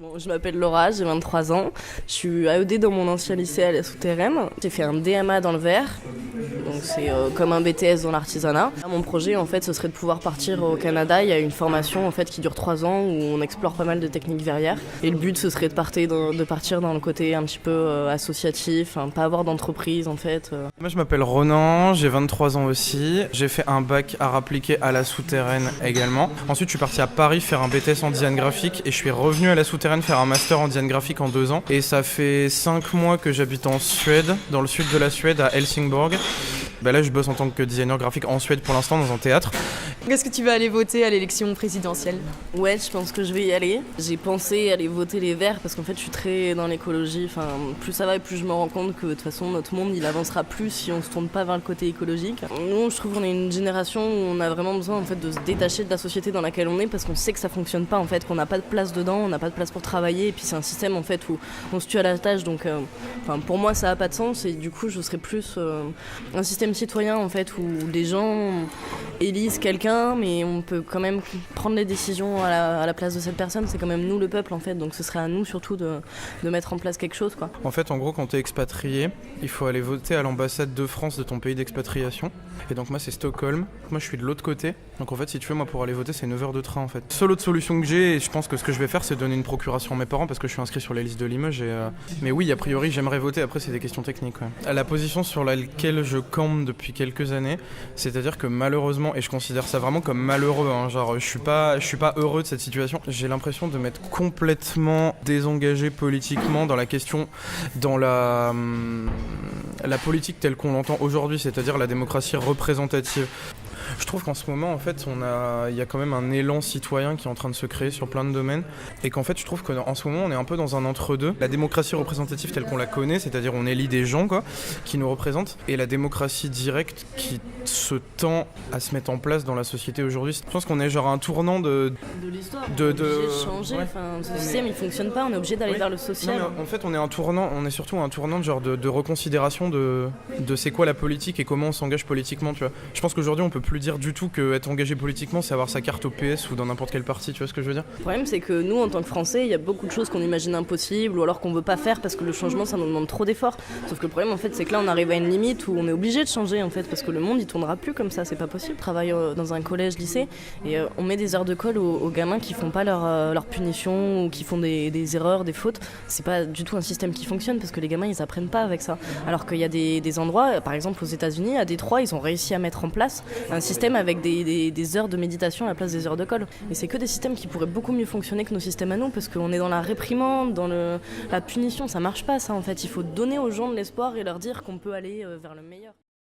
Bon, je m'appelle Laura, j'ai 23 ans. Je suis AED dans mon ancien lycée à la Souterraine. J'ai fait un DMA dans le verre, donc c'est comme un BTS dans l'artisanat. Mon projet, en fait, ce serait de pouvoir partir au Canada. Il y a une formation en fait qui dure 3 ans où on explore pas mal de techniques verrières. Et le but, ce serait de partir dans le côté un petit peu associatif, pas avoir d'entreprise en fait. Moi je m'appelle Ronan, j'ai 23 ans aussi. J'ai fait un bac art appliqué à la Souterraine également. Ensuite je suis parti à Paris faire un BTS en design graphique et je suis revenu à la Souterraine faire un master en design graphique en 2 ans. Et ça fait 5 mois que j'habite en Suède, dans le sud de la Suède, à Helsingborg. Là je bosse en tant que designer graphique en Suède pour l'instant dans un théâtre. Est-ce que tu vas aller voter à l'élection présidentielle ? Ouais, je pense que je vais y aller. J'ai pensé aller voter les Verts parce qu'en fait je suis très dans l'écologie. Plus ça va et plus je me rends compte que de toute façon notre monde il avancera plus si on se tourne pas vers le côté écologique. Nous, je trouve qu'on est une génération où on a vraiment besoin en fait de se détacher de la société dans laquelle on est parce qu'on sait que ça fonctionne pas en fait, qu'on n'a pas de place dedans, on n'a pas de place pour travailler et puis c'est un système en fait où on se tue à la tâche donc pour moi ça a pas de sens et du coup je serais plus un système citoyen en fait où les gens élisent quelqu'un mais on peut quand même prendre les décisions à la place de cette personne, c'est quand même nous le peuple en fait, donc ce serait à nous surtout de mettre en place quelque chose quoi. En fait en gros quand t'es expatrié, il faut aller voter à l'ambassade de France de ton pays d'expatriation et donc moi c'est Stockholm, moi je suis de l'autre côté, donc en fait si tu veux moi pour aller voter c'est 9 heures de train en fait. Seule autre solution que j'ai et je pense que ce que je vais faire c'est donner une procuration à mes parents parce que je suis inscrit sur les listes de Limoges mais oui a priori j'aimerais voter, après c'est des questions techniques ouais. La position sur laquelle je campe depuis quelques années, c'est-à-dire que malheureusement, et je considère ça vraiment comme malheureux, genre je suis pas heureux de cette situation, j'ai l'impression de m'être complètement désengagé politiquement dans la question, dans la politique telle qu'on l'entend aujourd'hui, c'est-à-dire la démocratie représentative. Je trouve qu'en ce moment, en fait, il y a quand même un élan citoyen qui est en train de se créer sur plein de domaines et qu'en fait, je trouve qu'en ce moment, on est un peu dans un entre-deux. La démocratie représentative telle qu'on la connaît, c'est-à-dire on élit des gens quoi, qui nous représentent, et la démocratie directe qui se tend à se mettre en place dans la société aujourd'hui. Je pense qu'on est genre à un tournant de l'histoire. On est obligé de changer. Ouais. Ce système, il fonctionne pas. On est obligé d'aller vers le social. Non, mais en fait, on est surtout à un tournant de reconsidération de c'est quoi la politique et comment on s'engage politiquement. Tu vois. Je pense qu'aujourd'hui, on peut plus dire du tout qu'être engagé politiquement, c'est avoir sa carte au PS ou dans n'importe quel parti. Tu vois ce que je veux dire ? Le problème, c'est que nous, en tant que Français, il y a beaucoup de choses qu'on imagine impossibles ou alors qu'on veut pas faire parce que le changement, ça nous demande trop d'efforts. Sauf que le problème, en fait, c'est que là, on arrive à une limite où on est obligé de changer, en fait, parce que le monde, il tournera plus comme ça. C'est pas possible. Je travaille dans un collège, lycée, et on met des heures de colle aux gamins qui font pas leur punition ou qui font des erreurs, des fautes. C'est pas du tout un système qui fonctionne parce que les gamins, ils apprennent pas avec ça. Alors qu'il y a des endroits, par exemple aux États-Unis, à Détroit, ils ont réussi à mettre en place un système avec des heures de méditation à la place des heures de colle. Et c'est que des systèmes qui pourraient beaucoup mieux fonctionner que nos systèmes à nous parce qu'on est dans la réprimande, dans la punition. Ça marche pas, ça en fait. Il faut donner aux gens de l'espoir et leur dire qu'on peut aller vers le meilleur.